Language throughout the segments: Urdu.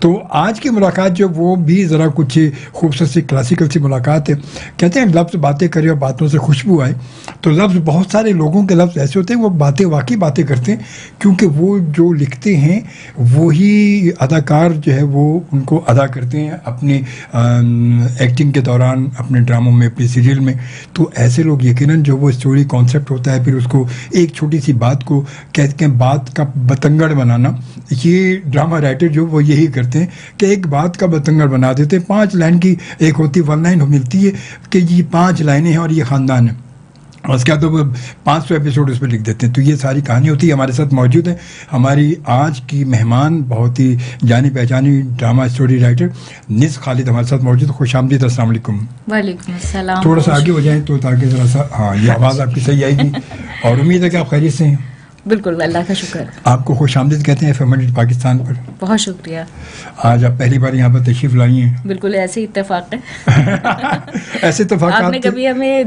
تو آج کی ملاقات جو وہ بھی ذرا کچھ خوبصورت سی کلاسیکل سی ملاقات ہے. کہتے ہیں لفظ باتیں کرے اور باتوں سے خوشبو آئے. تو لفظ بہت سارے لوگوں کے لفظ ایسے ہوتے ہیں وہ باتیں واقعی باتیں کرتے ہیں کیونکہ وہ جو لکھتے ہیں وہی اداکار جو ہے وہ ان کو ادا کرتے ہیں اپنی ایکٹنگ کے دوران, اپنے ڈراموں میں, اپنے سیریل میں. تو ایسے لوگ یقیناً جو وہ اسٹوری کانسیپٹ ہوتا ہے پھر اس کو ایک چھوٹی سی بات کو کہتے ہیں بات کا بتنگڑ بنانا, یہ ڈرامہ رائٹر جو وہ یہی کرتے ہیں کہ ایک بات کا بتنگڑ بنا دیتے ہیں. 5 لائن کی ایک ہوتی 1 لائن ملتی ہے کہ یہ 5 لائنیں ہیں اور یہ خاندان ہے, اور اس کے بعد وہ 500 ایپیسوڈ اس پہ لکھ دیتے ہیں. تو یہ ساری کہانی ہوتی ہے. ہمارے ساتھ موجود ہیں ہماری آج کی مہمان, بہت ہی جانی پہچانی ڈرامہ اسٹوری رائٹر نس خالد ہمارے ساتھ موجود. خوش آمدید. السلام علیکم. وعلیکم السلام. تھوڑا سا آگے ہو جائیں تو تاکہ ذرا سا ہاں یہ آواز آپ کی صحیح آئے گی, اور امید ہے کہ آپ خیریت سے ہیں. بالکل, اللہ کا شکر. آپ کو خوش آمدید کہتے ہیں FM پاکستان پر. بہت شکریہ. آج آپ پہلی بار یہاں پر تشریف لائی ہیں. بالکل ایسے اتفاق ہے. ایسے اتفاقات آپ نے کبھی ہمیں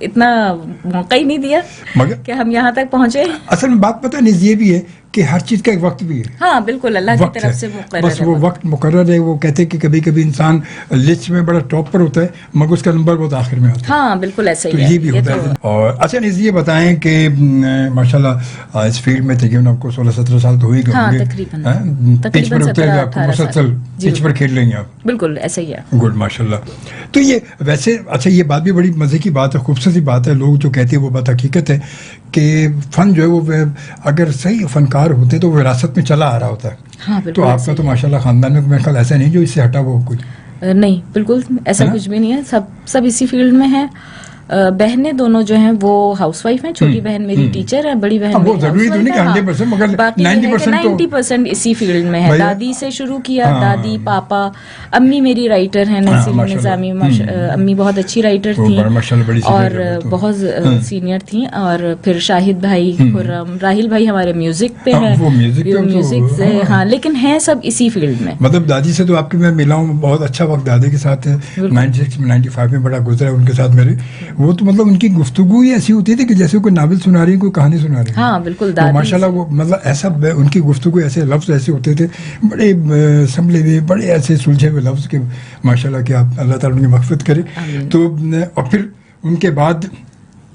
اتنا موقع ہی نہیں دیا مگر کہ ہم یہاں تک پہنچے. اصل میں بات پتہ نہیں یہ بھی ہے کہ ہر چیز کا ایک وقت بھی ہے. ہاں بالکل, اللہ کی طرف سے مقرر ہے. بس وہ وقت مقرر ہے. وہ کہتے ہیں کہ کبھی کبھی انسان لسٹ میں بڑا ٹاپ پر ہوتا ہے مگر اس کا نمبر بہت آخر میں ہوتا ہے. ہاں بالکل ایسا ہی ہے. تو یہ بھی ہوتا ہے. اور اچھا نس یہ بتائیں کہ ماشاءاللہ اس فیلڈ میں تقریباً آپ کو 16-17 سال تو ہو ہی گئے ہوں گے. پچ پر اترے گا آپ کو مسلسل پچ پر کھیل لیں گے آپ. بالکل ایسا ہی ہے. گڈ ماشاءاللہ. تو یہ ویسے اچھا یہ بات بھی بڑی مزے کی بات ہے, خوبصورت بات ہے. لوگ جو کہتے ہیں وہ بات حقیقت ہے کہ فن جو ہے وہ اگر صحیح فنکار ہوتے تو وہ وراثت میں چلا آ رہا ہوتا ہے. ہاں بالکل. تو آپ کا تو ماشاءاللہ خاندان میں میرا خیال ایسا نہیں جو اس سے ہٹا وہ کوئی نہیں. بالکل ایسا کچھ بھی نہیں ہے. سب اسی فیلڈ میں ہیں. بہنیں دونوں جو ہیں وہ ہاؤس وائف ہیں. چھوٹی بہن میری ٹیچر ہے, بڑی بہن وہ ضروری تو نہیں کہ 100% مگر 90% اسی فیلڈ میں ہے. دادی سے شروع کیا, دادی پاپا. امی میری رائٹر ہیں, نسیم نظامی. امی بہت اچھی رائٹر تھیں اور بہت سینئر تھیں. اور پھر شاہد بھائی, خرم, راہل بھائی ہمارے میوزک پہ ہیں. میوزک سے ہاں, لیکن ہیں سب اسی فیلڈ میں. مطلب دادی سے تو آپ کی میں ملا ہوں, بہت اچھا وقت دادی کے ساتھ 96 میں 95 میں بڑا گزرا ہے ان کے ساتھ میرے. وہ تو مطلب ان کی گفتگو ہی ایسی ہوتی تھی کہ جیسے کوئی ناول سنا رہی ہے, کوئی کہانی سنا رہی ہے. ہاں بالکل. ماشاءاللہ وہ مطلب ایسا ان کی گفتگو ایسے لفظ ایسے ہوتے تھے بڑے سنبھلے ہوئے, بڑے ایسے سلجھے ہوئے لفظ کے ماشاءاللہ کہ آپ اللہ تعالیٰ ان کی مغفرت کرے. تو اور پھر ان کے بعد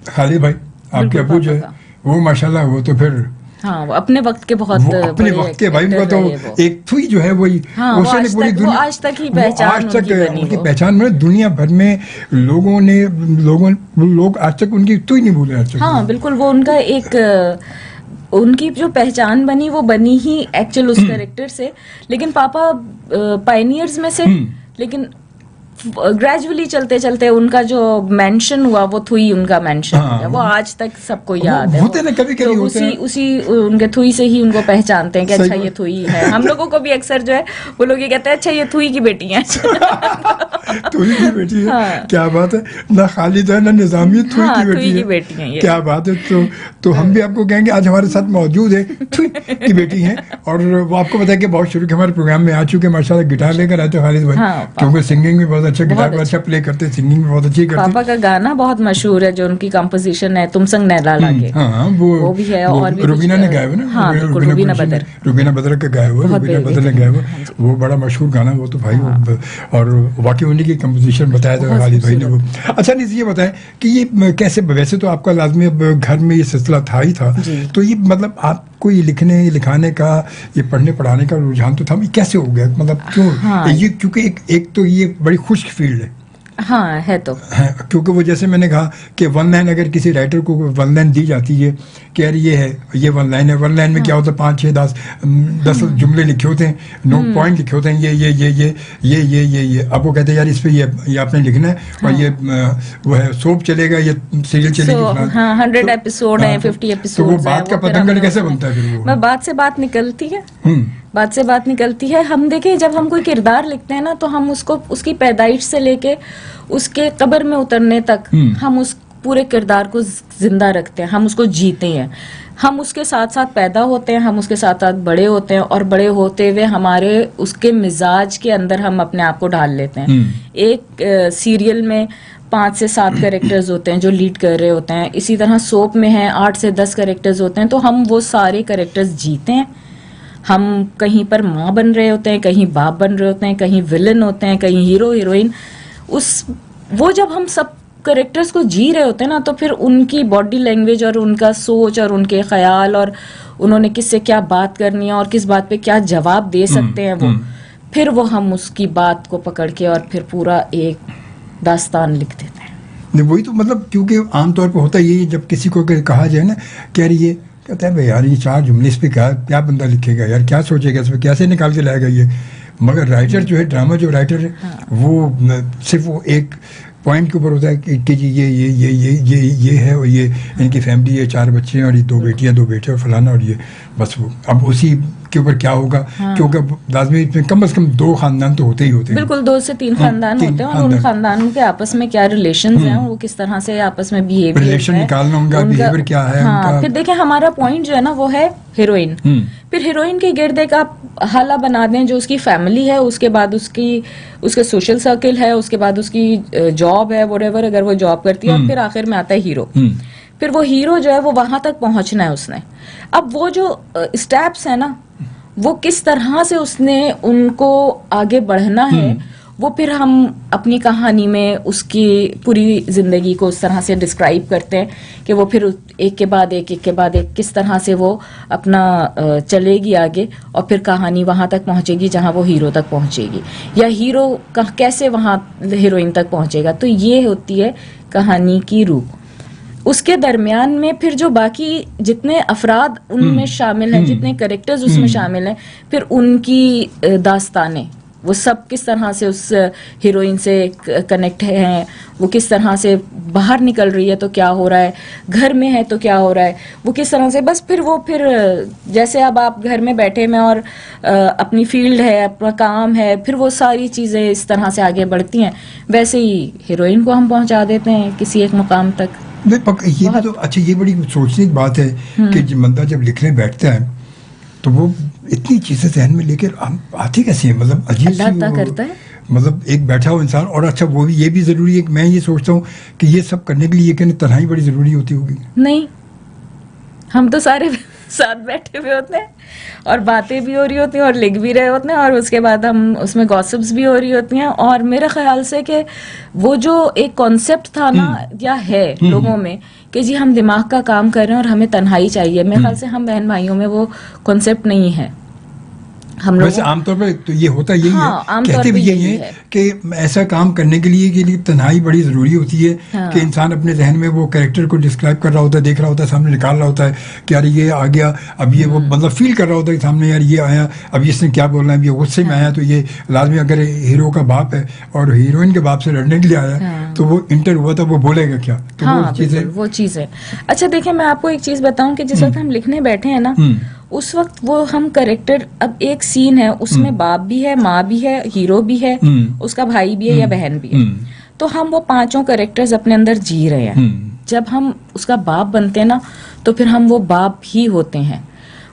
خالد بھائی آپ کے ابو جو ہے وہ ماشاءاللہ وہ تو پھر ہاں وہ اپنے وقت کے بہت اپنے وقت کے بھائی کا تو ایک تھوئی جو ہے وہی پوری دنیا آج تک ہی پہچان ان کی پہچان میں دنیا بھر میں لوگ آج تک ان کی توئی نہیں بھولے. ہاں بالکل. وہ ان کا ایک ان کی جو پہچان وہ بنی ہی ایکچوئل اس کریکٹر سے. لیکن پاپا پائنیئرز میں سے, لیکن گریجولی چلتے چلتے ان کا جو مینشن ہوا وہ تھوئی ان کا مینشن ہے. وہ آج تک سب کو یاد ہے. اسی ان کے تھوئی سے ہی ان کو پہچانتے ہیں کہ اچھا یہ تھوئی ہے. ہم لوگوں کو بھی اکثر جو ہے وہ لوگ یہ کہتے ہیں اچھا یہ تھوئی کی بیٹی ہیں. تھوئی کی بیٹی ہے, کیا بات ہے. نہ خالد ہے نہ نظامی, تھوئی کی بیٹی ہے. کیا بات ہے. تو ہم بھی آپ کو کہیں گے آج ہمارے ساتھ موجود ہے تھوئی کی بیٹی ہیں. اور وہ آپ کو بتا کہ بہت شروع کے ہمارے پروگرام میں آ چکے ماشاءاللہ. گٹار لے کر آتے خالد بھائی کیونکہ سنگنگ بھی بہت اچھا, گٹار اچھا پلے کرتے, سنگنگ بھی بہت اچھی کرتے. پاپا کا گانا بہت مشہور ہے جو ان کی کمپوزیشن ہے, تم سنگ نیلا لاگے. ہاں وہ بھی ہے. اور روبینہ نے گایا ہوا نا. ہاں روبینہ بدر کا گایا ہوا, روبینہ بدر نے گایا ہوا. وہ بڑا مشہور گانا وہ تو بھائی. اور واقعی انہیں کی کمپوزیشن بتایا تھا خالد بھائی نے وہ. اچھا نہیں یہ بتائیں کہ یہ کیسے, ویسے تو آپ کا لازمی اب گھر میں یہ سلسلہ تھا ہی تھا, تو یہ مطلب آپ کو یہ لکھنے لکھانے کا, یہ پڑھنے پڑھانے کا رجحان تو تھا, یہ کیسے ہو گیا مطلب کیوں؟ یہ کیونکہ ایک تو یہ بڑی خشک فیلڈ ہے. ہاں ہے تو, کیونکہ وہ جیسے میں نے کہا کہ 1 لائن اگر کسی رائٹر کو 1 لائن دی جاتی ہے کہ یار یہ ہے, یہ 1 لائن ہے. 1 لائن میں کیا ہوتا ہے 5 6 10 جملے لکھے ہوتے ہیں, 9 پوائنٹ لکھے ہوتے ہیں, یہ اب وہ کہتے ہیں یار اس پہ یہ آپ نے لکھنا ہے, اور یہ وہ ہے سوپ چلے گا, یہ سیریل چلے گی. ہاں 100 ایپیسوڈ ہیں, 50 ایپیسوڈ. تو وہ بات کا پتنگڑ کیسے بنتا ہے پھر؟ وہ بات سے بات نکلتی ہے. بات سے بات نکلتی ہے. ہم دیکھیں جب ہم کوئی کردار لکھتے ہیں نا تو ہم اس کو اس کی پیدائش سے لے کے اس کے قبر میں اترنے تک ہم اس پورے کردار کو زندہ رکھتے ہیں, ہم اس کو جیتے ہیں, ہم اس کے ساتھ ساتھ پیدا ہوتے ہیں, ہم اس کے ساتھ ساتھ بڑے ہوتے ہیں, اور بڑے ہوتے ہوئے ہمارے اس کے مزاج کے اندر ہم اپنے آپ کو ڈال لیتے ہیں. ایک سیریل میں 5 سے 7 کریکٹرز ہوتے ہیں جو لیڈ کر رہے ہوتے ہیں, اسی طرح سوپ میں ہیں 8 سے 10 کریکٹرز ہوتے ہیں, تو ہم وہ سارے کریکٹرز جیتے ہیں, ہم کہیں پر ماں بن رہے ہوتے ہیں, کہیں باپ بن رہے ہوتے ہیں, کہیں ولن ہوتے ہیں, کہیں ہیرو ہیروئن. وہ جب ہم سب کریکٹرز کو جی رہے ہوتے ہیں نا, تو پھر ان کی باڈی لینگویج اور ان کا سوچ اور ان کے خیال اور انہوں نے کس سے کیا بات کرنی ہے اور کس بات پہ کیا جواب دے سکتے ہیں وہ, پھر وہ ہم اس کی بات کو پکڑ کے اور پھر پورا ایک داستان لکھ دیتے ہیں. وہی تو مطلب, کیونکہ عام طور پہ ہوتا یہ جب کسی کو کہا جائے نا کہ یار یہ کہتا ہے بھائی یار یہ 4 جملے اس پہ کیا بندہ لکھے گا یار, کیا سوچے گا اس پہ, کیسے نکال کے لائے گا یہ. مگر رائٹر جو ہے, ڈرامہ جو رائٹر ہے وہ صرف وہ ایک پوائنٹ کے اوپر ہوتا ہے کہ جی یہ ہے اور یہ ان کی فیملی ہے, 4 بچے ہیں اور یہ 2 بیٹیاں 2 بیٹے اور فلانا, اور یہ بس وہ اب اسی کے اوپر کیا ہوگا, کیونکہ لازمی اس میں کم از کم 2 خاندان تو ہوتے ہی ہوتے ہیں, بالکل 2 سے 3 خاندان ہوتے ہیں, اور ان خاندانوں کے آپس میں کیا ریلیشنز ہیں, وہ کس طرح سے آپس میں بیہیو ریلیشن نکالنا ان کا بیہیویئر کیا ہے. ہاں, پھر دیکھیں ہمارا پوائنٹ جو ہے نا وہ ہے ہیروئن. پھر ہیروئن کے گرد ایک آپ حالہ بنا دیں جو اس کی فیملی ہے, اس کے بعد اس کے سوشل سرکل ہے, اس کے بعد اس کی جاب ہے وٹ ایور اگر وہ جاب کرتی ہے, اور پھر آخر میں آتا ہے ہیرو. پھر وہ ہیرو جو ہے وہ وہاں تک پہنچنا ہے اس نے. اب وہ جو اسٹیپس ہیں نا وہ کس طرح سے اس نے ان کو آگے بڑھنا ہے, وہ پھر ہم اپنی کہانی میں اس کی پوری زندگی کو اس طرح سے ڈسکرائب کرتے ہیں کہ وہ پھر ایک کے بعد ایک کس طرح سے وہ اپنا چلے گی آگے, اور پھر کہانی وہاں تک پہنچے گی جہاں وہ ہیرو تک پہنچے گی, یا ہیرو کیسے وہاں ہیروئن تک پہنچے گا. تو یہ ہوتی ہے کہانی کی روح. اس کے درمیان میں پھر جو باقی جتنے افراد ان میں شامل ہیں, جتنے کریکٹرز اس میں شامل ہیں, پھر ان کی داستانیں, وہ سب کس طرح سے اس ہیروئن سے کنیکٹ ہیں, وہ کس طرح سے باہر نکل رہی ہے تو کیا ہو رہا ہے, گھر میں ہے تو کیا ہو رہا ہے, وہ کس طرح سے, بس پھر جیسے اب آپ گھر میں بیٹھے میں اور اپنی فیلڈ ہے, اپنا کام ہے, پھر وہ ساری چیزیں اس طرح سے آگے بڑھتی ہیں, ویسے ہی ہیروئن کو ہم پہنچا دیتے ہیں کسی ایک مقام تک. یہ بھی تو اچھا, یہ بڑی سوچنے کی بات ہے کہ بندہ جب لکھنے بیٹھتا ہے تو وہ اتنی چیزیں ذہن میں لے کے آتی کیسی ہیں, مطلب عجیب سی کرتا ہے, مطلب ایک بیٹھا ہو انسان. اور اچھا وہ بھی یہ بھی ضروری ہے کہ میں یہ سوچتا ہوں کہ یہ سب کرنے کے لیے کہ تنہائی بڑی ضروری ہوتی ہوگی. نہیں, ہم تو سارے ساتھ بیٹھے ہوئے ہوتے ہیں اور باتیں بھی ہو رہی ہوتی ہیں اور لکھ بھی رہے ہوتے ہیں, اور اس کے بعد ہم اس میں گاسپس بھی ہو رہی ہوتی ہیں. اور میرے خیال سے کہ وہ جو ایک کانسیپٹ تھا نا یا ہے لوگوں میں کہ جی ہم دماغ کا کام کر رہے ہیں اور ہمیں تنہائی چاہیے, میرے خیال سے ہم بہن بھائیوں میں وہ کانسیپٹ نہیں ہے. ہم لوگ ویسے عام طور پر تو یہ ہوتا یہی ہے, کہتے بھی یہی ہے کہ ایسا کام کرنے کے لیے تنہائی بڑی ضروری ہوتی ہے کہ انسان اپنے ذہن میں وہ کریکٹر کو ڈسکرائب کر رہا ہوتا ہے, دیکھ رہا ہوتا ہے, سامنے نکال رہا ہوتا ہے کہ یار یہ آ گیا, اب یہ وہ مطلب فیل کر رہا ہوتا ہے کہ سامنے یار یہ آیا, اب اس نے کیا بولنا ہے, اب یہ غصے میں آیا تو یہ لازمی اگر ہیرو کا باپ ہے اور ہیروئن کے باپ سے لڑنے کے لیے آیا تو وہ انٹر ہوا تھا, وہ بولے گا کیا, تو وہ چیزیں. اچھا دیکھیں میں آپ کو ایک چیز بتاؤں کہ جس وقت ہم لکھنے بیٹھے ہیں نا اس وقت وہ ہم کریکٹر, اب ایک سین ہے اس میں باپ بھی ہے, ماں بھی ہے, ہیرو بھی ہے, اس کا بھائی بھی ہے یا بہن بھی ہے, تو ہم وہ 5 کریکٹرز اپنے اندر جی رہے ہیں. جب ہم اس کا باپ بنتے ہیں نا تو پھر ہم وہ باپ ہی ہوتے ہیں.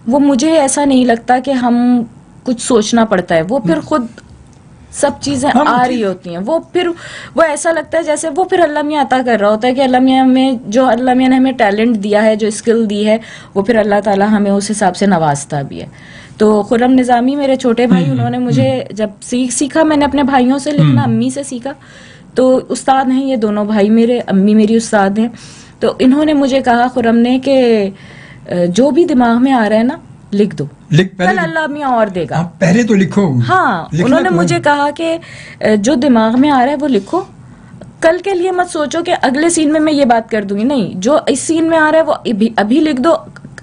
وہ مجھے ایسا نہیں لگتا کہ ہم کچھ سوچنا پڑتا ہے, وہ پھر خود سب چیزیں آ رہی ہوتی ہیں. وہ پھر وہ ایسا لگتا ہے جیسے وہ پھر اللہ میاں عطا کر رہا ہوتا ہے کہ اللہ میاں میں جو اللہ میاں نے ہمیں ٹیلنٹ دیا ہے, جو اسکل دی ہے, وہ پھر اللہ تعالیٰ ہمیں اس حساب سے نوازتا بھی ہے. تو خرم نظامی میرے چھوٹے بھائی, انہوں نے مجھے جب سیکھا, میں نے اپنے بھائیوں سے لکھنا, امی سے سیکھا, تو استاد ہیں یہ دونوں بھائی میرے, امی میری استاد ہیں. تو انہوں نے مجھے کہا خرم نے کہ جو بھی دماغ میں آ رہا ہے نا لکھ دو, کل اللہ میاں اور دے گا, پہلے تو لکھو. ہاں انہوں نے مجھے کہا کہ جو دماغ میں آ رہا ہے وہ لکھو, کل کے لیے مت سوچو کہ اگلے سین میں یہ بات کر دوں گی, نہیں, جو اس سین میں آ رہا ہے وہ ابھی لکھ دو,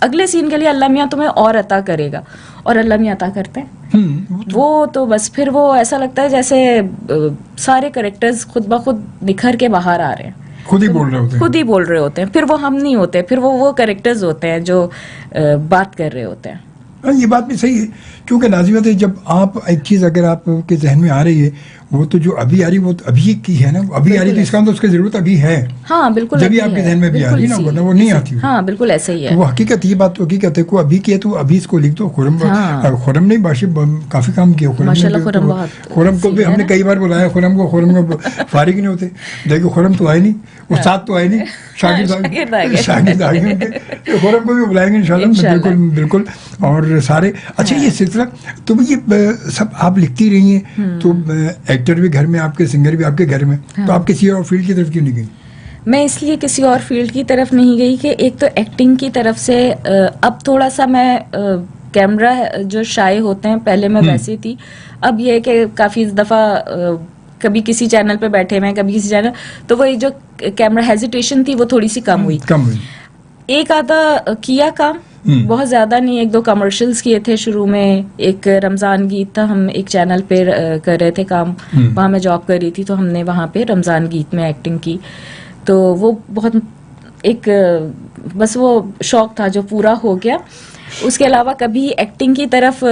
اگلے سین کے لیے اللہ میاں تمہیں اور عطا کرے گا. اور اللہ میاں عطا کرتے ہیں وہ تو بس پھر وہ ایسا لگتا ہے جیسے سارے کریکٹرز خود بخود نکھر کے باہر آ رہے ہیں, خود ہی بول رہے ہوتے ہیں. پھر وہ ہم نہیں ہوتے, پھر وہ کریکٹرز ہوتے ہیں جو بات کر رہے ہوتے ہیں. یہ بات بھی صحیح ہے, کیونکہ لازمت ہے جب آپ ایک چیز اگر آپ کے ذہن میں آ رہی ہے وہ تو جو ابھی آ رہی وہ ابھی کی ہے نا, ابھی آ رہی تو اس کا مطلب اس کی ضرورت ابھی ہے. ہاں بالکل, جبھی آپ کے ذہن میں بھی آ رہی نا, ورنہ وہ نہیں آتی. ہاں بالکل ایسا ہی ہے. وہ حقیقت, یہ بات تو حقیقت ہے, کو ابھی کیا تو ابھی اس کو لکھ دو. خرم نے باشی کافی کام کیا, خرم کو بھی ہم نے کئی بار بلایا, خرم کو فارغ نہیں ہوتے. دیکھو خرم تو آئے نہیں, استاد تو آئے نہیں, شاگرد آ گئے, خرم کو بھی بلائیں گے انشاءاللہ. بالکل. اور پھر سارے اچھا یہ سلسلہ تو یہ سب آپ لکھتی رہی ہیں تو ایکٹر بھی گھر میں آپ کے، سنگر بھی آپ کے گھر میں، تو آپ کسی اور فیلڈ کی طرف کیوں نہیں گئی؟ میں اس لیے کسی اور فیلڈ کی طرف نہیں گئی کہ ایک تو ایکٹنگ کی طرف سے اب تھوڑا سا میں کیمرہ جو شائع ہوتے ہیں، پہلے میں ویسی تھی، اب یہ کہ کافی دفعہ کبھی کسی چینل پہ بیٹھے ہوئے ہیں، کبھی کسی چینل، تو وہ جو کیمرہ ہیزیٹیشن تھی وہ تھوڑی سی کم ہوئی. ایک آدھا کیا کام، بہت زیادہ نہیں، 1-2 کمرشلز کیے تھے شروع میں. ایک رمضان گیت تھا، ہم ایک چینل پہ کر رہے تھے کام، وہاں میں جاب کر رہی تھی، تو ہم نے وہاں پہ رمضان گیت میں ایکٹنگ کی. تو وہ بہت ایک بس وہ شوق تھا جو پورا ہو گیا. اس کے علاوہ کبھی ایکٹنگ کی طرف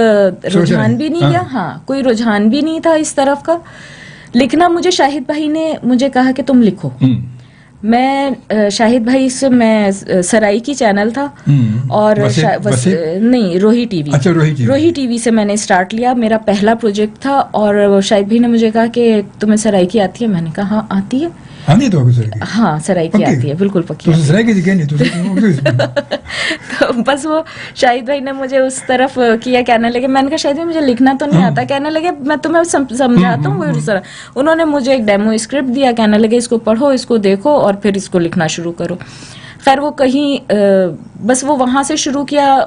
رجحان بھی نہیں گیا. ہاں، کوئی رجحان بھی نہیں تھا اس طرف کا. لکھنا مجھے شاہد بھائی نے مجھے کہا کہ تم لکھو. میں شاہد بھائی سے، میں سرائی کی چینل تھا اور نہیں Rohi T V, Rohi T V سے میں نے اسٹارٹ لیا، میرا پہلا پروجیکٹ تھا. اور شاہد بھائی نے مجھے کہا کہ تمہیں سرائی کی آتی ہے؟ میں نے کہا ہاں آتی ہے. ہاں سرائی کی آتی ہے، بالکل پکی. تو بس وہ شاہد بھائی نے مجھے اس طرف کیا. کہنے لگے، میں نے کہا شاہد بھائی مجھے لکھنا تو نہیں آتا. کہنے لگے میں تمہیں سمجھاتا ہوں. اس طرح انہوں نے مجھے ایک ڈیمو اسکرپٹ دیا، کہنے لگے اس کو پڑھو، اس کو دیکھو اور پھر اس کو لکھنا شروع کرو. خیر وہ کہیں بس وہ وہاں سے شروع کیا.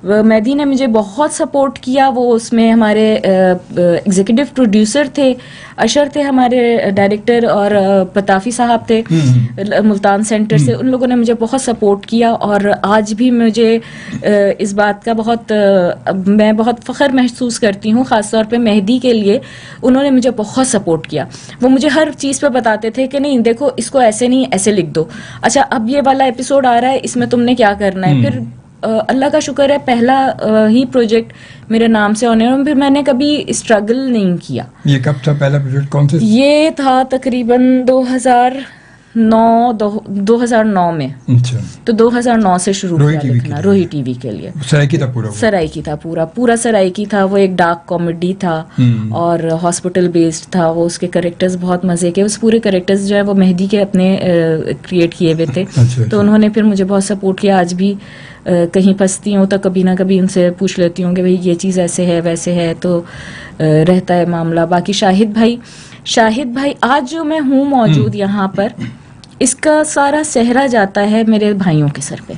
مہدی نے مجھے بہت سپورٹ کیا. وہ اس میں ہمارے ایگزیکٹو پروڈیوسر تھے، اشر تھے ہمارے ڈائریکٹر، اور پتافی صاحب تھے ملتان سینٹر سے. ان لوگوں نے مجھے بہت سپورٹ کیا. اور آج بھی مجھے اس بات کا میں بہت فخر محسوس کرتی ہوں، خاص طور پہ مہدی کے لیے. انہوں نے مجھے بہت سپورٹ کیا. وہ مجھے ہر چیز پہ بتاتے تھے کہ نہیں دیکھو اس کو ایسے نہیں، ایسے لکھ دو. اچھا اب یہ والا ایپیسوڈ آ رہا ہے، اس میں تم نے کیا کرنا ہے. پھر اللہ کا شکر ہے پہلا ہی پروجیکٹ میرے نام سے ہونے، اور پھر میں نے کبھی اسٹرگل نہیں کیا. یہ کب تھا پہلا پروجیکٹ، کون سے؟ یہ تھا تقریباً 2009 میں. اچھا. تو 2009 سے شروع کیا لکھنا روہی ٹی وی کے لیے. سرائی کی تھا پورا؟ سرائی کی تھا پورا سرائی کی تھا. وہ ایک ڈارک کامیڈی تھا اور ہاسپٹل بیسڈ تھا. وہ اس کے کریکٹرز بہت مزے کے، اس پورے کریکٹرز جو ہے وہ مہدی کے اپنے کریٹ کیے ہوئے تھے. تو انہوں نے پھر مجھے بہت سپورٹ کیا. آج بھی کہیں پھنستی ہوں تو کبھی نہ کبھی ان سے پوچھ لیتی ہوں کہ بھائی یہ چیز ایسے ہے ویسے ہے، تو رہتا ہے معاملہ. باقی شاہد بھائی آج جو میں ہوں موجود یہاں پر، اس کا سارا صحرا جاتا ہے میرے بھائیوں کے سر پہ.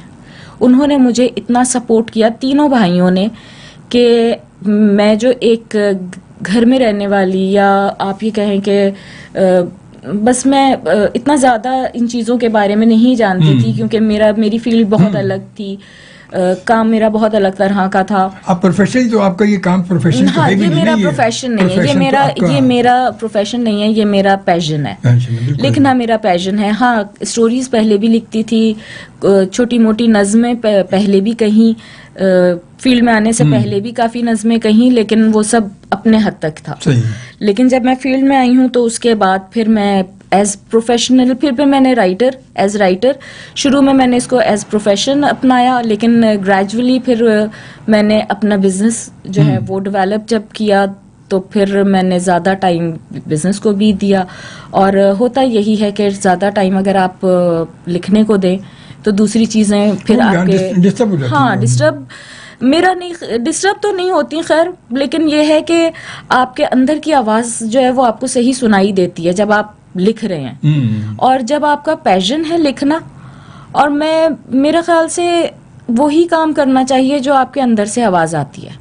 انہوں نے مجھے اتنا سپورٹ کیا، تینوں بھائیوں نے، کہ میں جو ایک گھر میں رہنے والی، یا آپ یہ کہیں کہ بس میں اتنا زیادہ ان چیزوں کے بارے میں نہیں جانتی تھی، کیونکہ میری فیلڈ بہت الگ تھی، کام میرا بہت الگ طرح کا تھا. آپ پروفیشن، تو آپ کا یہ کام پروفیشن؟ ہاں، یہ میرا پروفیشن نہیں ہے، یہ میرا پروفیشن نہیں ہے، یہ میرا پیشن ہے. لکھنا میرا پیشن ہے. ہاں اسٹوریز پہلے بھی لکھتی تھی، چھوٹی موٹی نظمیں پہلے بھی کہیں، فیلڈ میں آنے سے پہلے بھی کافی نظمیں کہیں، لیکن وہ سب اپنے حد تک تھا. لیکن جب میں فیلڈ میں آئی ہوں تو اس کے بعد پھر میں ایز پروفیشنل، پھر میں نے ایز رائٹر شروع میں نے اس کو ایز پروفیشن اپنایا، لیکن گریجولی پھر میں نے اپنا بزنس جو ہے وہ ڈیولپ جب کیا، تو پھر میں نے زیادہ ٹائم بزنس کو بھی دیا. اور ہوتا یہی ہے کہ زیادہ ٹائم اگر آپ لکھنے کو دیں تو دوسری چیزیں پھر آپ کے، ہاں ڈسٹرب تو نہیں ہوتی خیر، لیکن یہ ہے کہ آپ کے اندر کی آواز جو ہے وہ آپ کو صحیح سنائی دیتی ہے جب آپ لکھ رہے ہیں. اور جب آپ کا پیشن ہے لکھنا، اور میرے خیال سے وہی کام کرنا چاہیے جو آپ کے اندر سے آواز آتی ہے.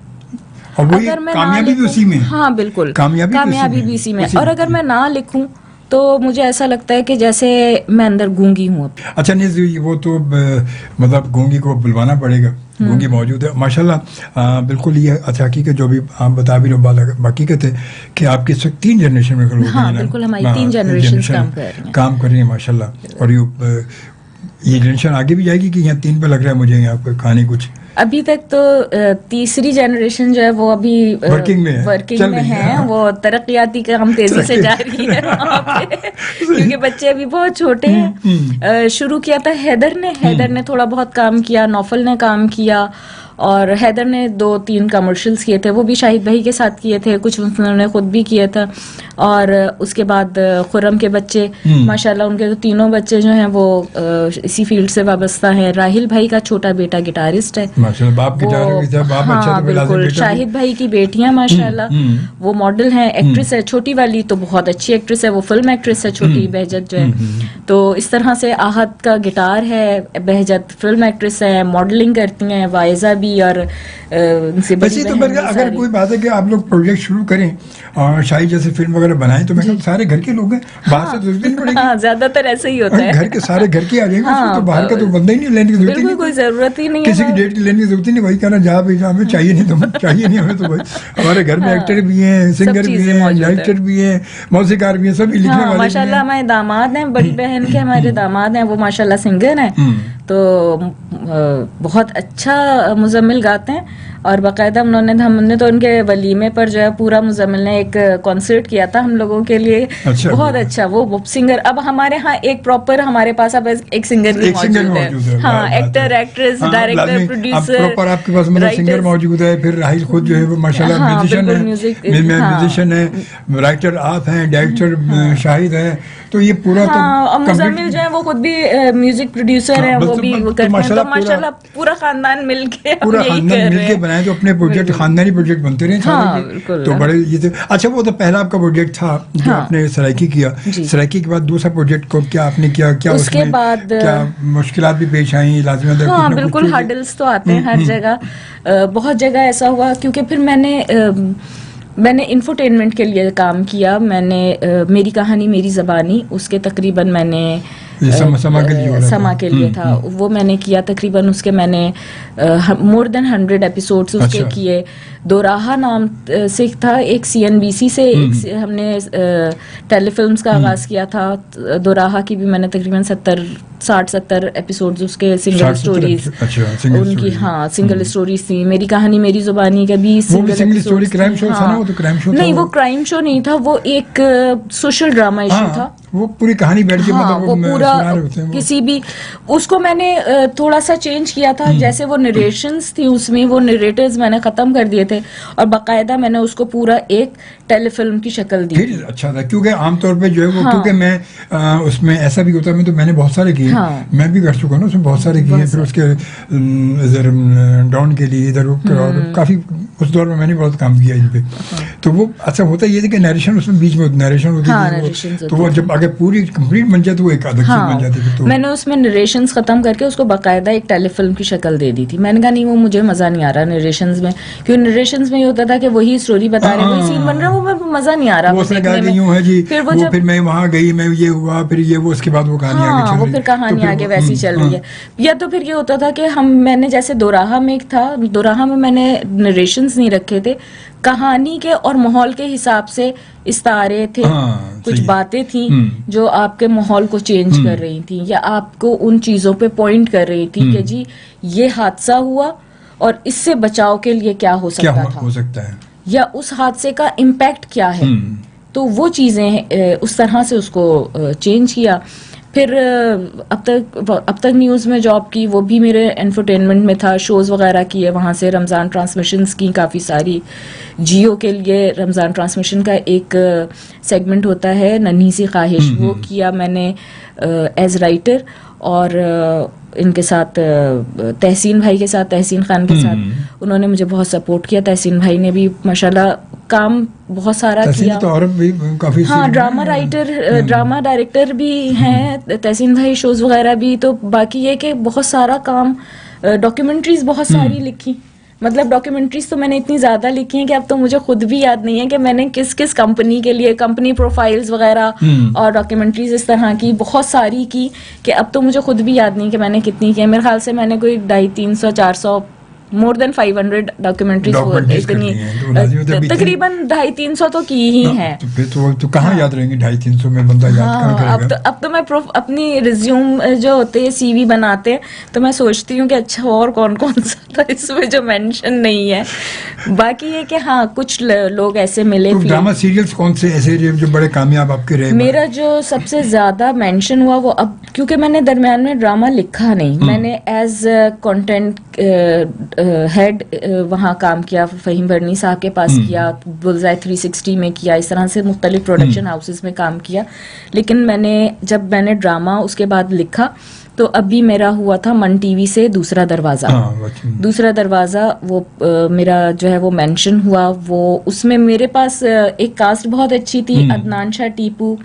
اگر میں کامیابی بھی اسی میں، ہاں بالکل کامیابی بھی اسی میں. اور اگر میں نہ لکھوں تو مجھے ایسا لگتا ہے کہ جیسے میں اندر گونگی ہوں. اچھا نہیں، وہ تو مطلب گونگی کو بلوانا پڑے گا. گونگی موجود ہے ماشاءاللہ. بالکل یہ اچھا حقیقت جو بھی آپ بتا بھی رہے حقیقت ہے کہ آپ کی 3 جنریشن میں بالکل ہماری 3 جنریشن کام کر رہی ہیں ماشاءاللہ. اور یہ جنریشن آگے بھی جائے گی کہ یہاں 3 پہ لگ رہا ہے مجھے یہاں پہ کہانی کچھ. ابھی تک تو تیسری جنریشن جو ہے وہ ابھی ورکنگ میں ہے. وہ ترقیاتی کام تیزی سے جاری ہے وہاں پہ، کیونکہ بچے ابھی بہت چھوٹے ہیں. شروع کیا تھا حیدر نے تھوڑا بہت کام کیا، نوفل نے کام کیا، اور حیدر نے 2-3 کمرشلز کیے تھے, وہ بھی شاہد بھائی کے ساتھ کیے تھے, کچھ انہوں نے خود بھی کیا تھا. اور اس کے بعد خرم کے بچے ماشاءاللہ ان کے تینوں بچے جو ہیں وہ اسی فیلڈ سے وابستہ ہیں. راہل بھائی کا چھوٹا بیٹا گٹارسٹ ہے, ہاں بالکل. شاہد بھائی کی بیٹیاں ماشاءاللہ وہ ماڈل ہیں, ایکٹریس ہے. چھوٹی والی تو بہت اچھی ایکٹریس ہے, وہ فلم ایکٹریس ہے چھوٹی بہجت جو ہے. تو اس طرح سے آہت کا گٹار ہے, بہجت فلم ایکٹریس ہے, ماڈلنگ کرتی ہیں, وائزہ بھی. اور اگر کوئی بات ہے کہ آپ لوگ پروجیکٹ شروع کریں اور شاہی جیسے فلم وغیرہ بنائیں تو میں سارے گھر کے لوگ ہیں, باہر سے ضرورت نہیں پڑے گی. زیادہ تر ایسا ہی ہوتا ہے, گھر کے سارے گھر کے آ جائیں گے, تو باہر کا تو بندہ ہی نہیں لینے کی ضرورت نہیں, کوئی ضرورت ہی نہیں ہے, کسی کی ڈیٹ لینے کی ضرورت ہی نہیں. وہی کہنا جہاں بھی ہمیں چاہیے نہیں تو چاہیے نہیں ہمیں. تو بھائی ہمارے گھر میں ایکٹر بھی ہیں, سنگر بھی ہیں, ڈائریکٹر بھی ہیں, موسیقار بھی ہیں, سب لکھنے والے. ماشاء اللہ ہمارے داماد ہیں, بڑی بہن کے ہمارے داماد ہیں, وہ ماشاء اللہ سنگر ہیں, تو بہت اچھا مزمل گاتے ہیں. اور باقاعدہ ہم نے تو ان کے ولیمے پر جو ہے پورا مزمل نے ایک کانسرٹ کیا تھا ہم لوگوں کے لیے, بہت اچھا. وہ سنگر اب ہمارے ہاں ایک پراپر ہمارے پاس اب ایک سنگر بھی موجود ہے, ہاں ایکٹر, ایکٹریس, ڈائریکٹر, پروڈیوسر, آپ کے پاس سنگر موجود ہے. پھر راہل خود جو ہے وہ ماشاءاللہ میوزیشین ہے, رائٹر آپ ہیں, ڈائریکٹر شاہد ہے. تو یہ پورا تو مزمل جو ہے وہ خود بھی میوزک پروڈیوسر ہیں, وہ بھی کرتے ہیں. تو ماشاءاللہ پورا خاندان مل کے بنائے تو اپنے پروجیکٹ خاندانی پروجیکٹ بنتے رہے. تو بڑے یہ تھے. اچھا وہ تو پہلا آپ کا پروجیکٹ تھا جو آپ نے سرائکی کیا, سرائکی کے بعد دوسرا پروجیکٹ کو کیا آپ نے کیا, کیا اس کے بعد کیا مشکلات بھی پیش آئیں لازمت؟ ہاں بالکل, ہرڈلس تو آتے ہیں ہر جگہ, بہت جگہ ایسا ہوا کیونکہ پھر میں نے انفوٹینمنٹ کے لیے کام کیا. میں نے میری کہانی میری زبانی, اس کے تقریباً میں نے سما کے لیے تھا, وہ میں نے کیا تقریباً. اس کے میں نے مور دین 100 ایپیسوڈز اس کے کیے. دوراہا نام سے تھا ایک CNBC سے, ہم نے ٹیلی فلمز کا آغاز کیا تھا. دوراہا کی بھی میں نے تقریباً 60-70 ایپیسوڈز اس کے سنگل اسٹوریز ان کی, ہاں سنگل اسٹوریز تھی. میری کہانی میری زبانی کا بھی سنگل اسٹوری. نہیں وہ کرائم شو نہیں تھا, وہ ایک سوشل ڈرامہ ایشو تھا. وہ پوری کہانی بیٹھ کے وہ پورا کسی بھی اس کو میں نے تھوڑا سا چینج کیا تھا. جیسے وہ نریشنز تھی اس میں, وہ نریٹرز میں نے ختم کر دیے تھے اور باقاعدہ میں نے اس کو پورا ایک ٹیلی فلم کی شکل دی. اچھا تھا کیونکہ عام طور پہ جو ہے وہ کیونکہ میں اس میں ایسا بھی ہوتا ہے, تو میں نے بہت سارے کیے, میں بھی کر چکا ہوں اس میں بہت سارے کیے. پھر اس کے ادھر ڈاؤن کے لیے ادھر کافی اس دور میں نے بہت کام کیا ان پہ. تو وہ اچھا ہوتا یہ تھا کہ نیریشن اس میں بیچ میں نیریشن ہوتی ہے, تو وہ جب اگر پوری کمپلیٹ بن جائے تو وہ ایک الگ چیز بن جاتی ہے. میں نے اس میں نریشنز ختم کر کے اس کو باقاعدہ ایک ٹیلی فلم کی شکل دے دی تھی. میں نے کہا نہیں وہ مجھے مزہ نہیں آ رہا نریشنز میں, کیونکہ نریشنز میں یہ ہوتا تھا کہ وہی اسٹوری بتا رہے ہیں, وہی سین بن رہا ہے, وہ مزہ نہیں آ رہا. پھر میں وہاں گئی, میں یہ ہوا, پھر یہ وہ, اس کے بعد وہ کہانی آگے چل رہی ہے, وہ پھر کہانی آگے ویسی چل رہی ہے. یا تو پھر یہ ہوتا تھا کہ میں نے جیسے دوراہا میں ایک تھا, دوراہا میں نے نریشنز نہیں رکھے تھے, کہانی کے اور ماحول کے حساب سے استعارے تھے, کچھ باتیں تھیں جو آپ کے ماحول کو چینج کر رہی تھیں یا آپ کو ان چیزوں پہ پوائنٹ کر رہی تھی کہ جی یہ حادثہ ہوا اور اس سے بچاؤ کے لیے کیا ہو سکتا ہے یا اس حادثے کا امپیکٹ کیا ہے. تو وہ چیزیں اس طرح سے اس کو چینج کیا. پھر اب تک نیوز میں جاب کی, وہ بھی میرے انفوٹینمنٹ میں تھا, شوز وغیرہ کیے وہاں سے, رمضان ٹرانسمیشنز کی کافی ساری. جیو کے لیے رمضان ٹرانسمیشن کا ایک سیگمنٹ ہوتا ہے ننھی سی خواہش, وہ کیا میں نے ایز رائٹر. اور ان کے ساتھ تحسین بھائی کے ساتھ, تحسین خان کے ساتھ, انہوں نے مجھے بہت سپورٹ کیا. تحسین بھائی نے بھی ماشاءاللہ کام بہت سارا کیا. ہاں ڈرامہ ڈائریکٹر بھی ہیں تحسین بھائی, شوز وغیرہ بھی. تو باقی یہ کہ بہت سارا کام, ڈاکیومنٹریز بہت ساری لکھی. مطلب ڈاکیومنٹریز تو میں نے اتنی زیادہ لکھی ہیں کہ اب تو مجھے خود بھی یاد نہیں ہے کہ میں نے کس کس کمپنی کے لیے, کمپنی پروفائلز وغیرہ اور ڈاکیومنٹریز اس طرح کی بہت ساری کی کہ اب تو مجھے خود بھی یاد نہیں کہ میں نے کتنی کی. میرے خیال سے میں نے کوئی 250-300-400 مور دین 500 ڈاکیومنٹریز تقریباً 250-300 تو کی ہی ہیں. تو کہاں یاد رہیں گے 250-300 میں بندہ یاد کہاں کرے گا. اب تو میں اپنی ریزیوم جو ہوتے ہیں CV بناتے ہیں تو میں سوچتی ہوں کہ اچھا اور کون کون سا تھا اس میں جو مینشن نہیں ہے. باقی یہ کہ ہاں کچھ لوگ ایسے ملے. ڈرامہ سیریلز کون سے ایسے جو بڑے کامیاب آپ کے رہے؟ میرا جو سب سے زیادہ مینشن ہوا وہ اب, کیونکہ میں نے درمیان میں ڈرامہ لکھا نہیں, میں نے ایز کنٹینٹ ہیڈ وہاں کام کیا فہیم برنی صاحب کے پاس کیا, بلزائے 360 میں کیا, اس طرح سے مختلف پروڈکشن ہاؤسز میں کام کیا. لیکن جب میں نے ڈرامہ اس کے بعد لکھا تو ابھی میرا ہوا تھا من ٹی وی سے دوسرا دروازہ. دوسرا دروازہ وہ میرا جو ہے وہ مینشن ہوا. وہ اس میں میرے پاس ایک کاسٹ بہت اچھی تھی, عدنان شاہ ٹیپو,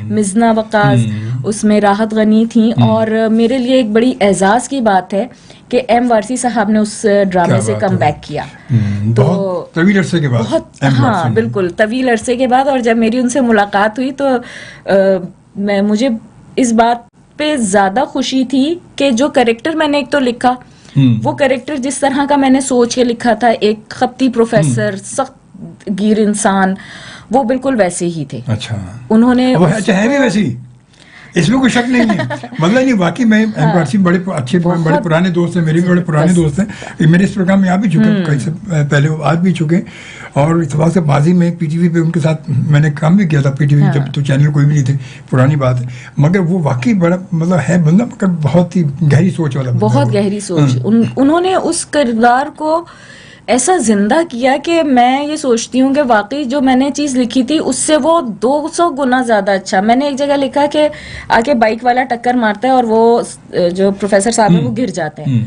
مزنا وقاص, اس میں راحت غنی تھیں. اور میرے لیے ایک بڑی اعزاز کی بات ہے کہ ایم وارسی صاحب نے اس ڈرامے سے کم بیک کیا. تو طویل عرصے کے بعد, ہاں بالکل طویل عرصے کے بعد. اور جب میری ان سے ملاقات ہوئی تو مجھے اس بات پہ زیادہ خوشی تھی کہ جو کریکٹر میں نے ایک تو لکھا, وہ کریکٹر جس طرح کا میں نے سوچ کے لکھا تھا, ایک خپتی پروفیسر, سخت گیر انسان, وہ بالکل ویسے ہی تھے. اچھا, انہوں نے ہے بھی ویسی, اس میں کوئی شک نہیں ہے. مطلب نہیں, واقعی میں ایم وارسی بڑے اچھے بڑے پرانے دوست ہیں, میرے بھی بڑے پرانے دوست ہیں. میرے اس پروگرام میں آ بھی چکے, کئی سے پہلے آج بھی چکے. اور اتفاق سے ماضی میں پی ٹی وی پہ ان کے ساتھ میں نے کام بھی کیا تھا. پی ٹی وی جب تو چینل کوئی بھی نہیں تھے, پرانی بات ہے. مگر وہ واقعی بڑا مطلب ہے بندہ, مگر بہت ہی گہری سوچ والا, بہت گہری سوچ. انہوں نے اس کردار کو ایسا زندہ کیا کہ میں یہ سوچتی ہوں کہ واقعی جو میں نے چیز لکھی تھی اس سے وہ 200 گنا زیادہ اچھا. میں نے ایک جگہ لکھا کہ آگے بائک والا ٹکر مارتا ہے اور وہ جو پروفیسر صاحب ہیں وہ گر جاتے ہیں.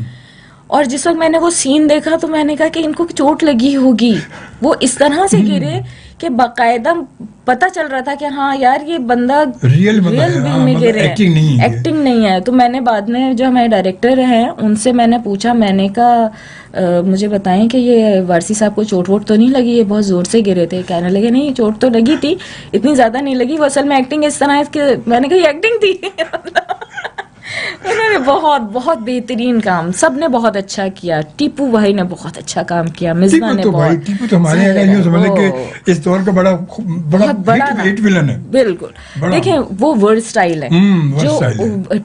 اور جس وقت میں نے وہ سین دیکھا تو میں نے کہا کہ ان کو چوٹ لگی ہوگی. وہ اس طرح سے گرے کہ باقاعدہ پتہ چل رہا تھا کہ ہاں یار یہ بندہ ریئل میں گرے, ایکٹنگ نہیں ہے. تو میں نے بعد میں جو ہمارے ڈائریکٹر ہیں ان سے میں نے پوچھا, میں نے کہا مجھے بتائیں کہ یہ وارسی صاحب کو چوٹ ووٹ تو نہیں لگی, یہ بہت زور سے گرے تھے. کہنے لگے نہیں چوٹ تو لگی تھی, اتنی زیادہ نہیں لگی, وہ اصل میں ایکٹنگ اس طرح ہے کہ میں نے کہا یہ ایکٹنگ تھی. انہوں نے بہت بہت بہترین کام, سب نے بہت اچھا کیا. ٹیپو بھائی نے بہت اچھا کام کیا, مزنا نے بہت. ٹیپو تو ہمارے یہاں سمجھ لیں کہ اس دور کا بڑا ہٹ ولن ہے. بالکل, دیکھیں وہ ورسٹائل ہے جو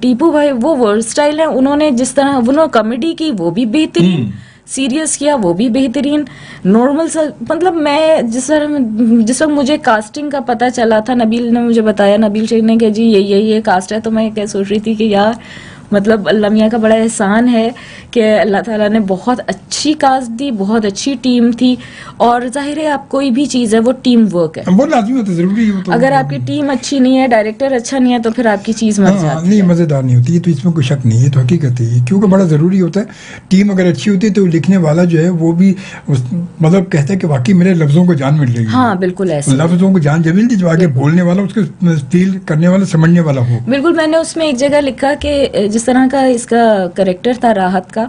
ٹیپو بھائی, وہ ورسٹائل ہے. انہوں نے جس طرح انہوں کامیڈی کی وہ بھی بہترین, سیریس کیا وہ بھی بہترین, نارمل سا. مطلب میں جس وقت مجھے کاسٹنگ کا پتہ چلا تھا, نبیل نے مجھے بتایا, نبیل شیخ نے کہ جی یہ کاسٹ ہے, تو میں کیا سوچ رہی تھی کہ یار مطلب اللہ میاں کا بڑا احسان ہے کہ اللہ تعالیٰ نے بہت اچھی کاسٹ دی, بہت اچھی ٹیم تھی. اور ظاہر ہے آپ کوئی بھی چیز ہے وہ ٹیم ورک ہے, بہت لازمی ہوتا ہے, ضروری ہے. اگر آپ کی ٹیم اچھی نہیں ہے, ڈائریکٹر اچھا نہیں ہے, تو پھر آپ کی چیز مر جاتی ہے, نہیں مزیدار نہیں ہوتی. تو اس میں کوئی شک نہیں ہے, تو حقیقت ہے, کیونکہ بڑا ضروری ہوتا ہے. ٹیم اگر اچھی ہوتی ہے تو لکھنے والا جو ہے وہ بھی مطلب کہتا ہے کہ واقعی میرے لفظوں کو جان مل رہی ہے. ہاں بالکل ایسے لفظوں کو جان جب ملتی جو آگے بولنے والا, اس کو فیل کرنے والا, سمجھنے والا ہو. بالکل. میں نے اس میں ایک جگہ لکھا کہ جس طرح کا اس کا کریکٹر تھا راحت کا,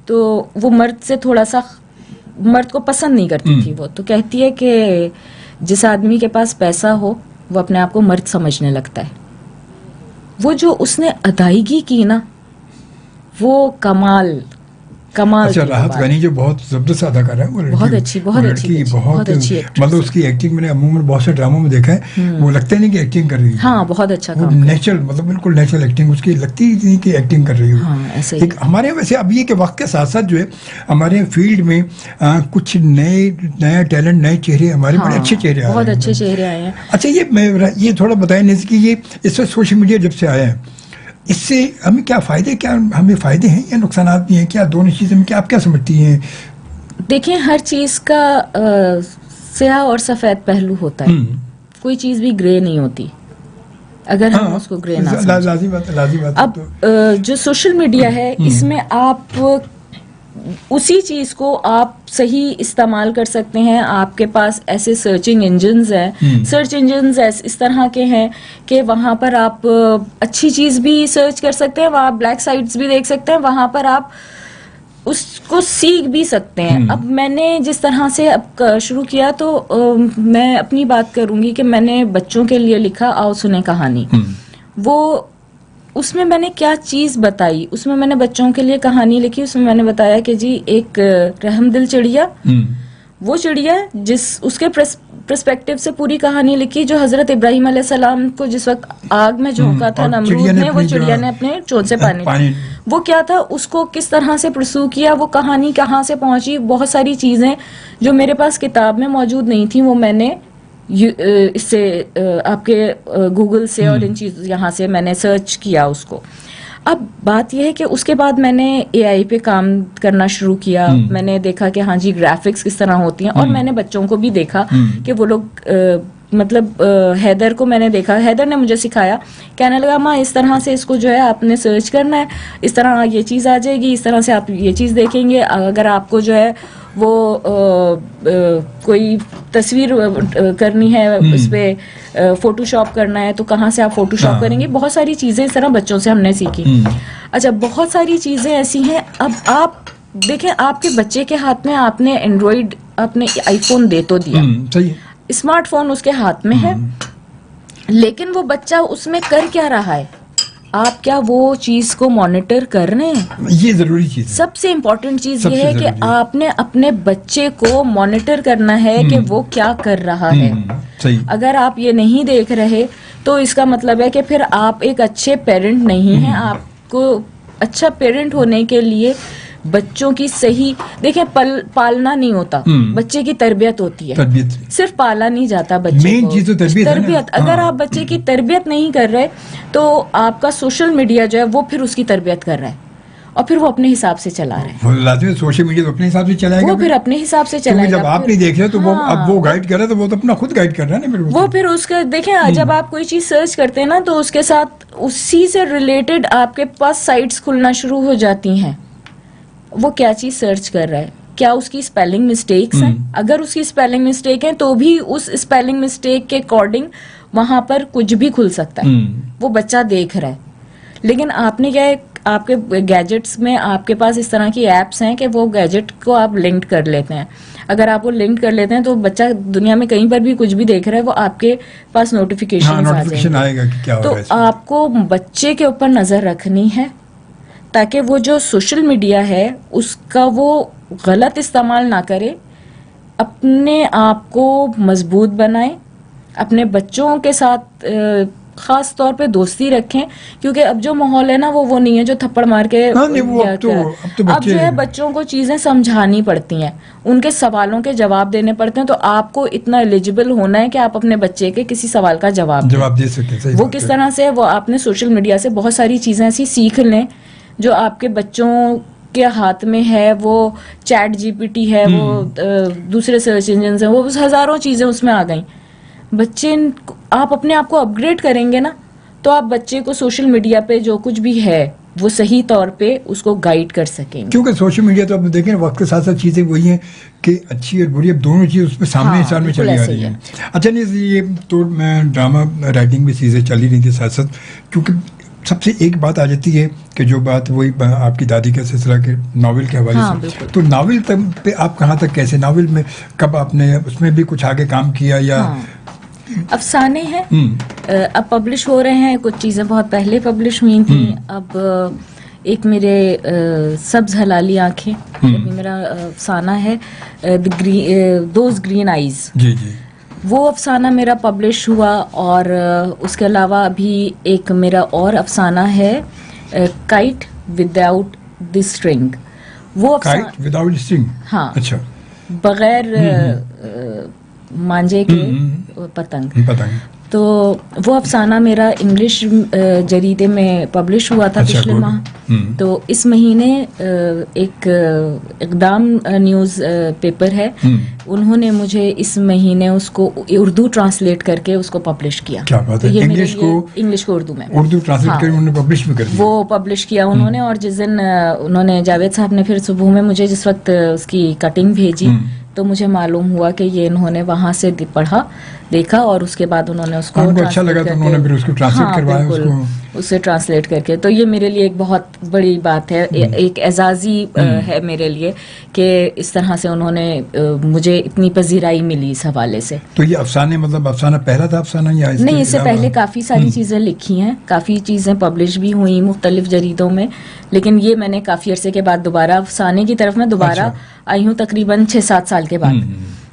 تو وہ مرد سے تھوڑا سا, مرد کو پسند نہیں کرتی تھی وہ. تو کہتی ہے کہ جس آدمی کے پاس پیسہ ہو وہ اپنے آپ کو مرد سمجھنے لگتا ہے. وہ جو اس نے ادائیگی کی نا, وہ کمال. اچھا, راحت غنی جو بہت زبردست اداکار ہے, وہ بہت اچھی مطلب اس کی ایکٹنگ میں نے عموماً بہت سے ڈراموں میں دیکھا ہے, وہ لگتا ہی نہیں کہ ایکٹنگ کر رہی ہے. ہاں بہت اچھا کام, نیچرل, مطلب بالکل نیچرل ایکٹنگ اس کی, لگتی ہی نہیں کہ ایکٹنگ کر رہی ہو. ہمارے ویسے اب یہ کہ وقت کے ساتھ ساتھ جو ہے ہمارے فیلڈ میں کچھ نیا ٹیلنٹ, نئے چہرے, ہمارے بڑے اچھے چہرے آئے ہیں, بہت اچھے چہرے آئے ہیں. اچھا یہ تھوڑا بتائیں کہ یہ اس وقت سوشل میڈیا جب سے آیا ہے, اس سے ہمیں کیا فائدے, کیا ہمیں فائدے ہیں یا نقصانات بھی ہیں, کیا دونوں چیزیں میں کیا آپ کیا سمجھتی ہیں؟ دیکھیں ہر چیز کا سیاہ اور سفید پہلو ہوتا ہے, کوئی چیز بھی گرے نہیں ہوتی اگر ہم اس کو گرے نہ سمجھیں. لازمی بات. اب جو سوشل میڈیا ہے اس میں آپ اسی چیز کو آپ صحیح استعمال کر سکتے ہیں. آپ کے پاس ایسے سرچنگ انجنز ہیں, سرچ انجنز اس طرح کے ہیں کہ وہاں پر آپ اچھی چیز بھی سرچ کر سکتے ہیں, وہاں بلیک سائٹس بھی دیکھ سکتے ہیں, وہاں پر آپ اس کو سیکھ بھی سکتے ہیں. اب میں نے جس طرح سے اب شروع کیا تو میں اپنی بات کروں گی کہ میں نے بچوں کے لیے لکھا آؤ سنیں کہانی. وہ اس میں میں نے کیا چیز بتائی, اس میں میں نے بچوں کے لیے کہانی لکھی. اس میں میں نے بتایا کہ جی ایک رحم دل چڑیا, وہ چڑیا اس کے پرسپیکٹو سے پوری کہانی لکھی, جو حضرت ابراہیم علیہ السلام کو جس وقت آگ میں جھونکا تھا نمرود نے, وہ چڑیا نے اپنے چونچ سے پانی وہ کیا تھا, اس کو کس طرح سے پرسو کیا, وہ کہانی کہاں سے پہنچی. بہت ساری چیزیں جو میرے پاس کتاب میں موجود نہیں تھیں وہ میں نے اس سے آپ کے گوگل سے اور ان چیز یہاں سے میں نے سرچ کیا اس کو. اب بات یہ ہے کہ اس کے بعد میں نے اے آئی پہ کام کرنا شروع کیا. میں نے دیکھا کہ ہاں جی گرافکس کس طرح ہوتی ہیں, اور میں نے بچوں کو بھی دیکھا کہ وہ لوگ مطلب حیدر کو میں نے دیکھا, حیدر نے مجھے سکھایا, کہنے لگا ماں اس طرح سے اس کو جو ہے آپ نے سرچ کرنا ہے, اس طرح یہ چیز آ جائے گی, اس طرح سے آپ یہ چیز دیکھیں گے. اگر آپ کو جو ہے وہ کوئی تصویر کرنی ہے, اس پہ فوٹو شاپ کرنا ہے, تو کہاں سے آپ فوٹو شاپ کریں گے. بہت ساری چیزیں اس طرح بچوں سے ہم نے سیکھی. اچھا, بہت ساری چیزیں ایسی ہیں. اب آپ دیکھیں, آپ کے بچے کے ہاتھ میں آپ نے اینڈرائڈ, آپ نے آئی فون دے تو دیا, اسمارٹ فون اس کے ہاتھ میں ہے, لیکن وہ بچہ اس میں کر کیا رہا ہے, آپ کیا وہ چیز کو مانیٹر کر رہے ہیں؟ یہ ضروری چیز. سب سے امپورٹنٹ چیز یہ ہے کہ آپ نے اپنے بچے کو مانیٹر کرنا ہے کہ وہ کیا کر رہا ہے. اگر آپ یہ نہیں دیکھ رہے تو اس کا مطلب ہے کہ پھر آپ ایک اچھے پیرنٹ نہیں ہیں. آپ کو اچھا پیرنٹ ہونے کے لیے بچوں کی صحیح, دیکھیں پالنا نہیں ہوتا, بچے کی تربیت ہوتی ہے. صرف پالا نہیں جاتا بچے کو, تربیت. اگر آپ بچے کی تربیت نہیں کر رہے تو آپ کا سوشل میڈیا جو ہے وہ پھر اس کی تربیت کر رہا ہے, اور پھر وہ اپنے حساب سے چلا رہا ہے. سوشل میڈیا تو اپنے حساب سے چلائے گا, وہ پھر اپنے حساب سے چلائے گا. جب آپ نہیں دیکھ رہے تو وہ اب وہ گائیڈ کر رہا ہے, تو وہ تو اپنا خود گائیڈ کر رہا ہے نا. وہ پھر اس کا دیکھیں, جب آپ کوئی چیز سرچ کرتے ہیں نا تو اس کے ساتھ اسی سے ریلیٹڈ آپ کے پاس سائٹس کھلنا شروع ہو جاتی ہیں. وہ کیا چیز سرچ کر رہا ہے, کیا اس کی اسپیلنگ مسٹیکس ہیں؟ اگر اس کی اسپیلنگ مسٹیک ہیں تو بھی اس اسپیلنگ مسٹیک کے اکارڈنگ وہاں پر کچھ بھی کھل سکتا ہے. وہ بچہ دیکھ رہا ہے. لیکن آپ نے کیا ہے, آپ کے گیجٹس میں آپ کے پاس اس طرح کی ایپس ہیں کہ وہ گیجٹ کو آپ لنک کر لیتے ہیں. اگر آپ وہ لنک کر لیتے ہیں تو بچہ دنیا میں کہیں پر بھی کچھ بھی دیکھ رہا ہے, وہ آپ کے پاس نوٹیفیکیشن آئے گا. تو آپ کو بچے کے اوپر نظر رکھنی ہے تاکہ وہ جو سوشل میڈیا ہے اس کا وہ غلط استعمال نہ کرے. اپنے آپ کو مضبوط بنائیں, اپنے بچوں کے ساتھ خاص طور پہ دوستی رکھیں, کیونکہ اب جو ماحول ہے نا وہ نہیں ہے جو تھپڑ مار کے. اب جو ہے بچوں کو چیزیں سمجھانی پڑتی ہیں, ان کے سوالوں کے جواب دینے پڑتے ہیں. تو آپ کو اتنا ایلیجیبل ہونا ہے کہ آپ اپنے بچے کے کسی سوال کا جواب دے سکیں. وہ کس طرح سے, وہ آپ نے سوشل میڈیا سے بہت ساری چیزیں ایسی سیکھ لیں جو آپ کے بچوں کے ہاتھ میں ہے. وہ چیٹ جی پی ٹی ہے, وہ دوسرے سرچ انجنز ہیں, وہ ہزاروں چیزیں اس میں آ گئیں. بچے, آپ اپنے آپ کو اپ گریڈ کریں گے نا تو آپ بچے کو سوشل میڈیا پہ جو کچھ بھی ہے وہ صحیح طور پہ اس کو گائیڈ کر سکیں گے. کیونکہ سوشل میڈیا تو آپ دیکھیں وقت کے ساتھ ساتھ چیزیں وہی ہیں کہ اچھی اور بری, اب دونوں چیز اس پہ سامنے انسان میں چلی آ رہی ہیں. اچھا نہیں, یہ تو میں ڈرامہ رائٹنگ بھی چیزیں چلی رہی تھی ساتھ ساتھ, کیونکہ سب سے ایک بات آ جاتی ہے کہ جو بات وہی آپ کی دادی کا سلسلہ کے ناول کے حوالے سے, تو ناول پہ آپ کہاں تک, کیسے ناول میں کب آپ نے اس میں بھی کچھ آگے کام کیا یا افسانے ہیں اب پبلش ہو رہے ہیں, کچھ چیزیں بہت پہلے پبلش ہوئی تھیں. اب ایک میرے سبز ہلالی آنکھیں, میرا افسانہ ہے دوز گرین آئیز, جی جی, وہ افسانہ میرا پبلش ہوا. اور اس کے علاوہ ابھی ایک میرا اور افسانہ ہے kite with out the string. وہ کائٹ ود آؤٹ اسٹرنگ, ہاں, اچھا, بغیر مانجے کے پتنگ. تو وہ افسانہ میرا انگلش جریدے میں پبلش ہوا تھا پچھلے ماہ. تو اس مہینے ایک اقدام نیوز پیپر ہے, انہوں نے مجھے اس مہینے اس کو اردو ٹرانسلیٹ کر کے اس کو پبلش کیا. کیا بات ہے, انگلش کو اردو میں اردو ٹرانسلیٹ کر انہوں نے پبلش بھی کر دیا. وہ پبلش کیا انہوں نے. اور جس دن انہوں نے, جاوید صاحب نے پھر صبح میں مجھے جس وقت اس کی کٹنگ بھیجی تو مجھے معلوم ہوا کہ یہ انہوں نے وہاں سے پڑھا, دیکھا, اور اس کے بعد انہوں نے اس کو اچھا لگا تو انہوں نے پھر اس کو ٹرانسلیٹ کروایا, اس کو اسے ٹرانسلیٹ کر کے. تو یہ میرے لیے ایک بہت بڑی بات ہے, ایک اعزازی ہے میرے لیے کہ اس طرح سے انہوں نے مجھے اتنی پذیرائی ملی اس حوالے سے. تو یہ افسانے, مطلب افسانہ پہلا تھا افسانہ یا نہیں, اس سے پہلے کافی ساری چیزیں لکھی ہیں, کافی چیزیں پبلش بھی ہوئی مختلف جریدوں میں, لیکن یہ میں نے کافی عرصے کے بعد دوبارہ افسانے کی طرف میں دوبارہ آئی ہوں, تقریباً 6-7 سال کے بعد.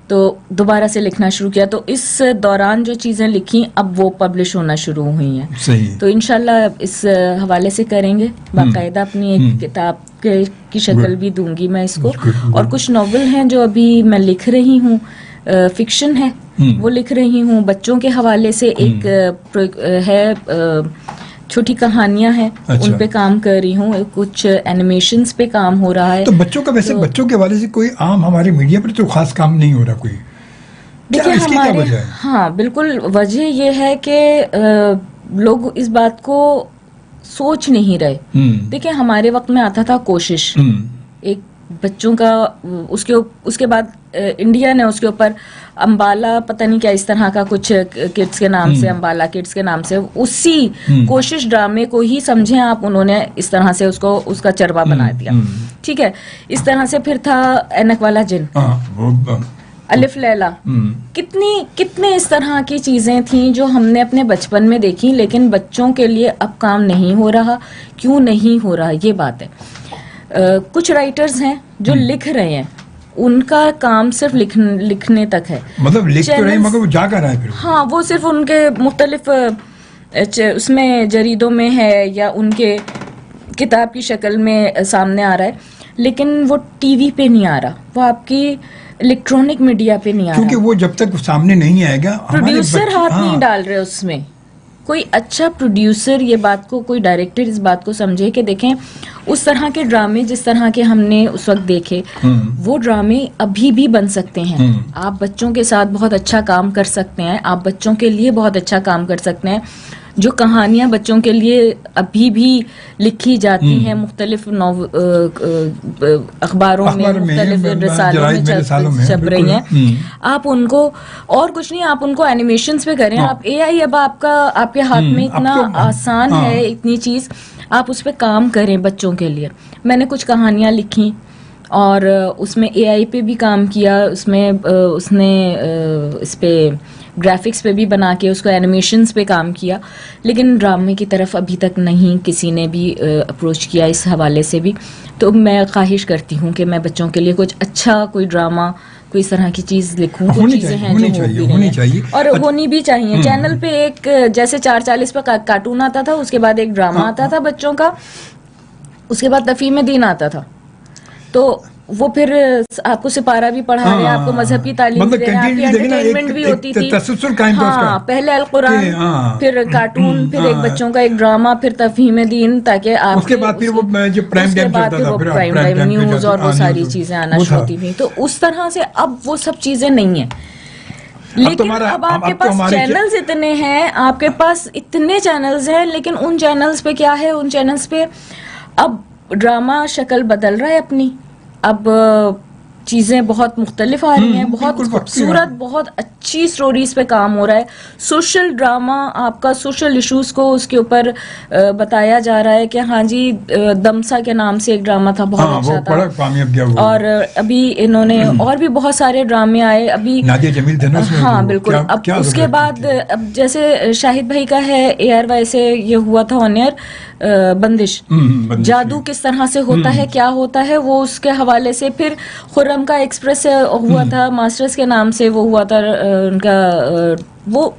تو دوبارہ سے لکھنا شروع کیا. تو اس دوران جو چیزیں لکھی اب وہ پبلش ہونا شروع ہوئی ہیں. صحیح. تو انشاءاللہ اس حوالے سے کریں گے, باقاعدہ اپنی ایک کتاب کی شکل بھی دوں گی میں اس کو. اور کچھ ناول ہیں جو ابھی میں لکھ رہی ہوں, فکشن ہے, وہ لکھ رہی ہوں بچوں کے حوالے سے. ایک ہے چھوٹی کہانیاں ہیں ان پہ کام کر رہی ہوں, کچھ اینیمیشنز پہ کام ہو رہا ہے. تو بچوں کا ویسے بچوں کے حوالے سے کوئی عام ہمارے میڈیا پر تو خاص کام نہیں ہو رہا کوئی؟ دیکھیے ہمارے, ہاں بالکل, وجہ یہ ہے کہ لوگ اس بات کو سوچ نہیں رہے. دیکھیں ہمارے وقت میں آتا تھا کوشش, ایک بچوں کا, اس کے بعد انڈیا نے اس کے اوپر امبالا پتہ نہیں کیا اس طرح کا کچھ کڈس کے نام سے, امبالا کڈس کے نام سے, اسی کوشش ڈرامے کو ہی سمجھیں آپ, انہوں نے اس طرح سے اس کا چروا بنا دیا. ٹھیک ہے, اس طرح سے پھر تھا اینک والا جن, الف لیلا, کتنے اس طرح کی چیزیں تھیں جو ہم نے اپنے بچپن میں دیکھی, لیکن بچوں کے لیے اب کام نہیں ہو رہا. کیوں نہیں ہو رہا یہ بات ہے. کچھ رائٹرز ہیں جو لکھ رہے ہیں, ان کا کام صرف لکھنے تک ہے, مطلب لکھ تو رہے مگر وہ جا کر ہے پھر. ہاں, وہ صرف ان کے مختلف اس میں جریدوں میں ہے یا ان کے کتاب کی شکل میں سامنے آ رہا ہے, لیکن وہ ٹی وی پہ نہیں آ رہا, وہ آپ کی الیکٹرانک میڈیا پہ نہیں آ رہا, کیونکہ وہ جب تک سامنے نہیں آئے گا پروڈیوسر ہاتھ نہیں ڈال رہے اس میں. کوئی اچھا پروڈیوسر یہ بات کو, کوئی ڈائریکٹر اس بات کو سمجھے کہ دیکھیں اس طرح کے ڈرامے جس طرح کے ہم نے اس وقت دیکھے, وہ ڈرامے ابھی بھی بن سکتے ہیں. آپ بچوں کے ساتھ بہت اچھا کام کر سکتے ہیں, آپ بچوں کے لیے بہت اچھا کام کر سکتے ہیں. جو کہانیاں بچوں کے لیے ابھی بھی لکھی جاتی ہیں مختلف اخباروں میں, مختلف رسالوں میں چھپ رہی ہیں, آپ ان کو, اور کچھ نہیں, آپ ان کو اینیمیشنز پہ کریں. آپ اے آئی اب آپ کے ہاتھ میں اتنا آسان ہے, اتنی چیز, آپ اس پہ کام کریں بچوں کے لیے. میں نے کچھ کہانیاں لکھی اور اس میں اے آئی پہ بھی کام کیا, اس نے اس پہ گرافکس پہ بھی بنا کے اس کو اینیمیشنز پہ کام کیا, لیکن ڈرامے کی طرف ابھی تک نہیں کسی نے بھی اپروچ کیا اس حوالے سے بھی. تو میں خواہش کرتی ہوں کہ میں بچوں کے لیے کچھ اچھا کوئی ڈرامہ, کوئی اس طرح کی چیز لکھوں. کچھ چیزیں ہیں جو ہونی چاہیے اور ہونی بھی چاہیے. چینل پہ ایک جیسے 4:40 پہ کارٹون آتا تھا, اس کے بعد ایک ڈرامہ آتا تھا بچوں کا, اس کے بعد تفہیم دین آتا تھا. تو وہ پھر آپ کو سپارہ بھی پڑھا رہے ہیں, آپ کو مذہبی تعلیم دے رہے ہیں, آپ کی انٹرٹینمنٹ بھی ہوتی تھی. ہاں, پہلے القرآن, پھر کارٹون, پھر ایک بچوں کا ایک ڈرامہ, پھر تفہیم دین, تاکہ آپ اس کے بعد پھر وہ پرائم ٹائم نیوز اور وہ ساری چیزیں آنا شروع ہوتی تھیں. تو اس طرح سے اب وہ سب چیزیں نہیں ہیں. لیکن اب آپ کے پاس چینلز اتنے ہیں, آپ کے پاس اتنے چینلز ہیں, لیکن ان چینلز پہ کیا ہے, ان چینلز پہ اب ڈرامہ شکل بدل رہا ہے اپنی. اب چیزیں بہت مختلف آ رہی ہیں, بہت خوبصورت, بہت اچھی سٹوریز پہ کام ہو رہا ہے. سوشل ڈرامہ, آپ کا سوشل ایشوز کو اس کے اوپر بتایا جا رہا ہے کہ ہاں جی, دمسا کے نام سے ایک ڈرامہ تھا, بہت اچھا تھا. اور ابھی انہوں نے اور بھی بہت سارے ڈرامے آئے ابھی, ہاں بالکل. اب اس کے بعد اب جیسے شاہد بھائی کا ہے ARY سے یہ ہوا تھا آن ایئر, بندش, جادو کس طرح سے ہوتا ہے, کیا ہوتا ہے, وہ اس کے حوالے سے. پھر خرم کا ایکسپریس سے ہوا تھا, ماسٹرز کے نام سے وہ ہوا تھا ان کا. وہ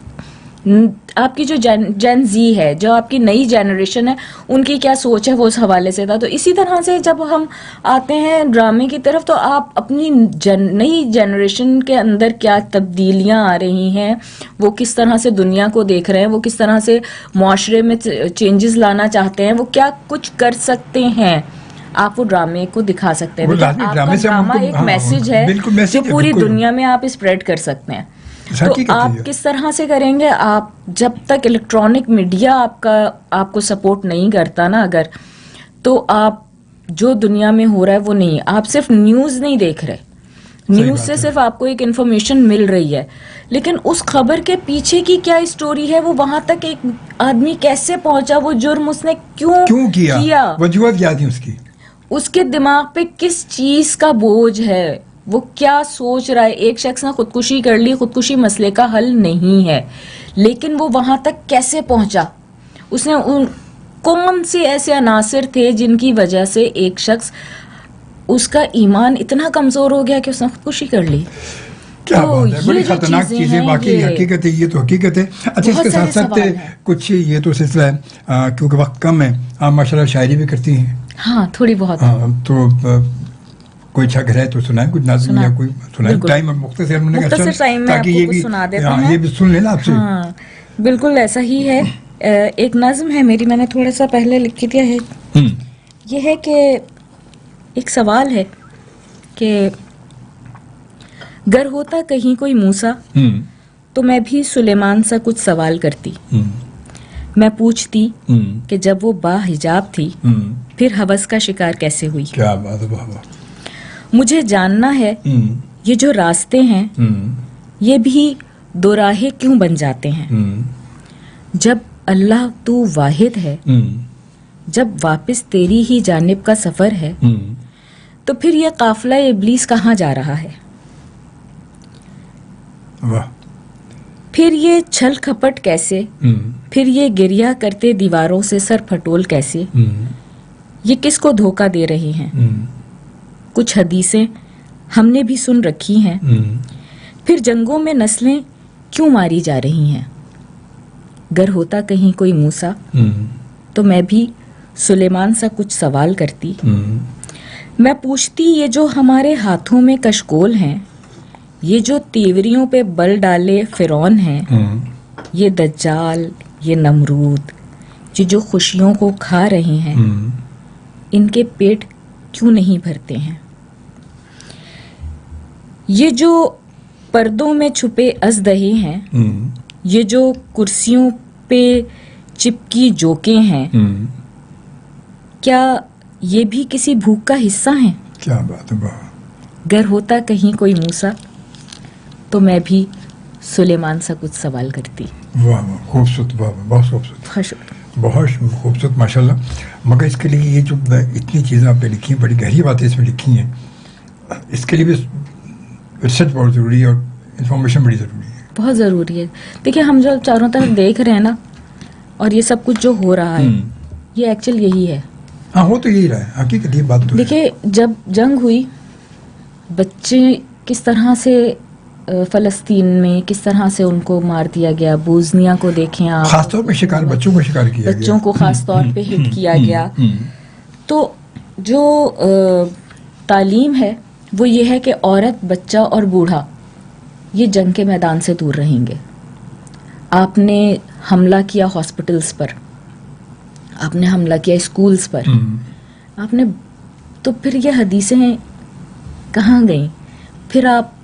آپ کی جو جین زی ہے, جو آپ کی نئی جنریشن ہے, ان کی کیا سوچ ہے, وہ اس حوالے سے تھا. تو اسی طرح سے جب ہم آتے ہیں ڈرامے کی طرف, تو آپ اپنی نئی جنریشن کے اندر کیا تبدیلیاں آ رہی ہیں, وہ کس طرح سے دنیا کو دیکھ رہے ہیں, وہ کس طرح سے معاشرے میں چینجز لانا چاہتے ہیں, وہ کیا کچھ کر سکتے ہیں, آپ وہ ڈرامے کو دکھا سکتے ہیں. آپ کا ڈرامہ ایک میسج ہے جو پوری دنیا میں آپ اسپریڈ کر سکتے ہیں. تو آپ کس طرح سے کریں گے, آپ جب تک الیکٹرانک میڈیا آپ کو سپورٹ نہیں کرتا نا, اگر, تو آپ جو دنیا میں ہو رہا ہے وہ نہیں. آپ صرف نیوز نہیں دیکھ رہے, نیوز سے صرف آپ کو ایک انفارمیشن مل رہی ہے, لیکن اس خبر کے پیچھے کی کیا اسٹوری ہے, وہ وہاں تک ایک آدمی کیسے پہنچا, وہ جرم اس نے کیوں کیا, وجوہات کیا تھی اس کی, اس کے دماغ پہ کس چیز کا بوجھ ہے, وہ کیا سوچ رہا ہے. ایک شخص نے خودکشی کر لی, خودکشی مسئلے کا حل نہیں ہے, لیکن وہ وہاں تک کیسے پہنچا, اس نے کون سے ایسے عناصر تھے جن کی وجہ سے ایک شخص, اس کا ایمان اتنا کمزور ہو گیا کہ اس نے خودکشی کر لی. کیا بات ہے, بڑی خطرناک چیزیں, واقعی حقیقت ہے, یہ تو حقیقت ہے. اچھا, اس کے ساتھ ساتھ کچھ یہ تو سلسلہ ہے, کیونکہ وقت کم ہے, آپ ماشاء اللہ شاعری بھی کرتی ہیں. ہاں, تھوڑی بہت. ہاں, تو کوئی اچھا گھر ہے تو سنائیں, کچھ نظم یا کوئی سنائیں. ٹائم مختصر ٹائم میں آپ کو کچھ سنا دیتا ہوں, یہ بھی سن لینا آپ سے. ہاں بالکل ایسا ہی ہے. ایک نظم ہے میری، میں نے تھوڑا سا پہلے لکھ دیا ہے. یہ ہے کہ ایک سوال ہے کہ گر ہوتا کہیں کوئی موسیٰ تو میں بھی سلیمان سا کچھ سوال کرتی. میں پوچھتی کہ جب وہ با حجاب تھی پھر ہوس کا شکار کیسے ہوئی. کیا بات ہے. مجھے جاننا ہے یہ جو راستے ہیں یہ بھی دو راہیں کیوں بن جاتے ہیں. جب اللہ تو واحد ہے، جب واپس تیری ہی جانب کا سفر ہے، تو پھر یہ قافلہ ابلیس کہاں جا رہا ہے. پھر یہ چھل کھپٹ کیسے، پھر یہ گریہ کرتے دیواروں سے سر پھٹول کیسے. یہ کس کو دھوکہ دے رہے ہیں. کچھ حدیثیں ہم نے بھی سن رکھی ہیں. پھر جنگوں میں نسلیں کیوں ماری جا رہی ہیں. گر ہوتا کہیں کوئی موسیٰ تو میں بھی سلیمان سا کچھ سوال کرتی. میں پوچھتی یہ جو ہمارے ہاتھوں میں کشکول ہیں، یہ جو تیوریوں پہ بل ڈالے فرعون ہیں، یہ دجال، یہ نمرود، یہ جو خوشیوں کو کھا رہے ہیں، ان کے پیٹ کیوں نہیں بھرتے ہیں. یہ جو پردوں میں چھپے ازدہے ہیں، یہ جو کرسیوں پہ چپکی جوکیں ہیں، کیا یہ بھی کسی بھوک کا حصہ ہیں. کیا بات ہے. گر ہوتا کہیں کوئی موسیٰ تو میں بھی سلیمان سا کچھ سوال کرتی. واہ واہ، خوبصورت. واہ بہت خوبصورت، بہت خوبصورت ماشاء اللہ. مگر اس کے لیے یہ جو اتنی چیزیں آپ نے لکھی ہیں، بڑی گہری باتیں اس میں لکھی ہیں، اس کے لیے بھی ریسرچ بہت ضروری ہے اور انفارمیشن بڑی ضروری ہے. بہت ضروری ہے. دیکھیے ہم جو چاروں طرف دیکھ رہے ہیں نا، اور یہ سب کچھ جو ہو رہا ہے یہ ایکچوئل یہی ہے. ہاں ہو تو یہی رہا ہے، حقیقت یہ بات تو. دیکھیے جب جنگ ہوئی، بچے کس طرح سے فلسطین میں کس طرح سے ان کو مار دیا گیا. بوزنیا کو دیکھیں آپ، خاص طور پہ شکار بچوں کو شکار کیا گیا، بچوں کو خاص طور پہ ہٹ کیا گیا. تو جو تعلیم ہے وہ یہ ہے کہ عورت، بچہ اور بوڑھا یہ جنگ کے میدان سے دور رہیں گے. آپ نے حملہ کیا ہاسپٹلز پر، آپ نے حملہ کیا اسکولز پر، آپ نے، تو پھر یہ حدیثیں کہاں گئیں. پھر آپ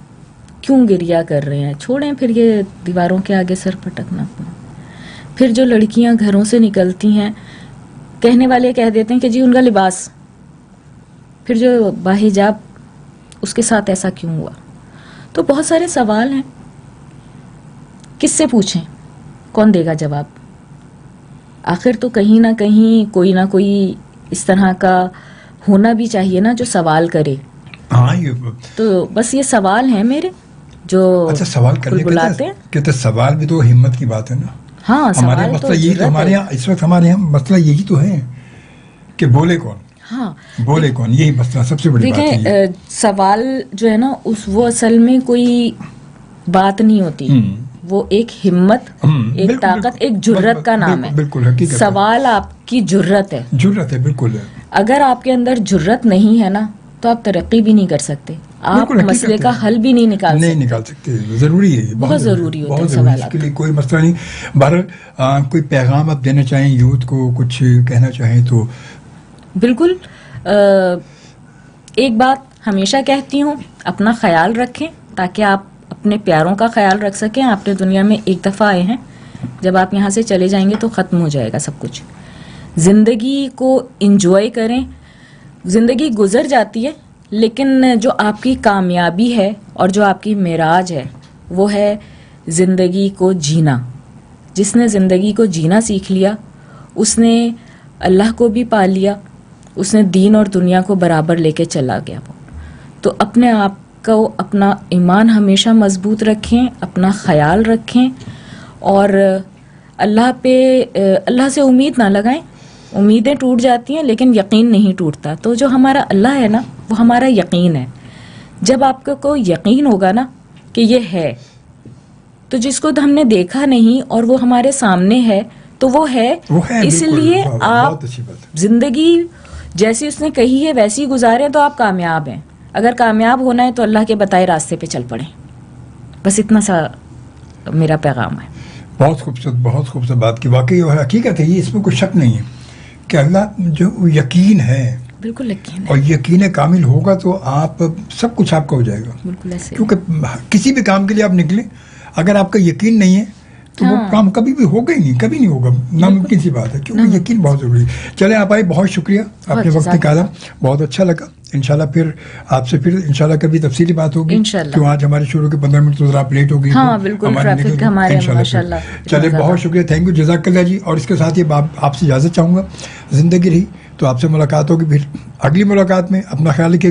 کیوں گریہ کر رہے ہیں. چھوڑیں پھر یہ دیواروں کے آگے سر پٹکنا. پھر جو لڑکیاں گھروں سے نکلتی ہیں، کہنے والے کہہ دیتے ہیں کہ جی ان کا لباس، پھر جو باحجاب اس کے ساتھ ایسا کیوں ہوا. تو بہت سارے سوال ہیں، کس سے پوچھیں، کون دے گا جواب. آخر تو کہیں نہ کہیں کوئی نہ کوئی اس طرح کا ہونا بھی چاہیے نا جو سوال کرے. ہاں تو بس یہ سوال ہیں میرے جو اچھا سوال کرنے بلاتے ہیں. کہتے سوال بھی تو ہمت کی بات ہے نا. ہاں ہمارے مسئلہ یہی تو، ہمارے یہاں اس وقت ہمارے یہاں مسئلہ یہی تو ہے کہ بولے کون. ہاں بولے کون، یہی مسئلہ سب سے بڑی بات ہے. دیکھیں سوال جو ہے نا وہ اصل میں کوئی بات نہیں ہوتی، وہ ایک ہمت، ایک طاقت، ایک جرت کا نام ہے. بالکل حقیقت. سوال آپ کی جرت ہے. جرت ہے بالکل. اگر آپ کے اندر جرت نہیں ہے نا تو آپ ترقی بھی نہیں کر سکتے، آپ مسئلے کا حل بھی نہیں نکال سکتے. ضروری ہے، بہت ضروری ہوتا ہے اس سوالات. کے لیے کوئی مسئلہ نہیں. بہرحال کوئی پیغام آپ دینا چاہیں یوتھ کو، کچھ کہنا چاہیں تو. بالکل. ایک بات ہمیشہ کہتی ہوں، اپنا خیال رکھیں تاکہ آپ اپنے پیاروں کا خیال رکھ سکیں. آپ نے دنیا میں ایک دفعہ آئے ہیں، جب آپ یہاں سے چلے جائیں گے تو ختم ہو جائے گا سب کچھ. زندگی کو انجوائے کریں. زندگی گزر جاتی ہے، لیکن جو آپ کی کامیابی ہے اور جو آپ کی معراج ہے وہ ہے زندگی کو جینا. جس نے زندگی کو جینا سیکھ لیا اس نے اللہ کو بھی پا لیا، اس نے دین اور دنیا کو برابر لے کے چلا گیا. تو اپنے آپ کو، اپنا ایمان ہمیشہ مضبوط رکھیں، اپنا خیال رکھیں اور اللہ سے امید نہ لگائیں. امیدیں ٹوٹ جاتی ہیں لیکن یقین نہیں ٹوٹتا. تو جو ہمارا اللہ ہے نا وہ ہمارا یقین ہے. جب آپ کو یقین ہوگا نا کہ یہ ہے، تو جس کو ہم نے دیکھا نہیں اور وہ ہمارے سامنے ہے تو وہ ہے. اس لیے آپ زندگی جیسی اس نے کہی ہے ویسی گزاریں تو آپ کامیاب ہیں. اگر کامیاب ہونا ہے تو اللہ کے بتائے راستے پہ چل پڑیں. بس اتنا سا میرا پیغام ہے. بہت خوبصورت بات کی. واقعی اور حقیقت ہے, یہ اس میں کوئی شک نہیں ہے کہ اللہ جو یقین ہے, بالکل یقین ہے, اور یقین کامل ہوگا تو آپ سب کچھ آپ کا ہو جائے گا. بالکل ایسے. کیونکہ کسی بھی کام کے لیے آپ نکلیں, اگر آپ کا یقین نہیں ہے تو وہ کام کبھی بھی ہوگا ہی نہیں, کبھی نہیں ہوگا, ناممکن سی بات ہے, کیونکہ یقین بہت ضروری ہے. چلیں آپ آئے, بہت شکریہ, آپ نے وقت نکالا, بہت اچھا لگا. انشاءاللہ پھر آپ سے پھر انشاءاللہ کبھی تفصیلی بات ہوگی, کیوں آج ہمارے شروع کے 15 منٹ تو ذرا آپ لیٹ ہو گئی. ہاں بالکل, ٹریفک ہمارے ماشاءاللہ. چلے, بہت شکریہ, تھینک یو, جزاک اللہ جی. اور اس کے ساتھ یہ آپ سے اجازت چاہوں گا, زندگی رہی تو آپ سے ملاقات ہوگی, پھر اگلی ملاقات میں اپنا خیال رکھیے گا.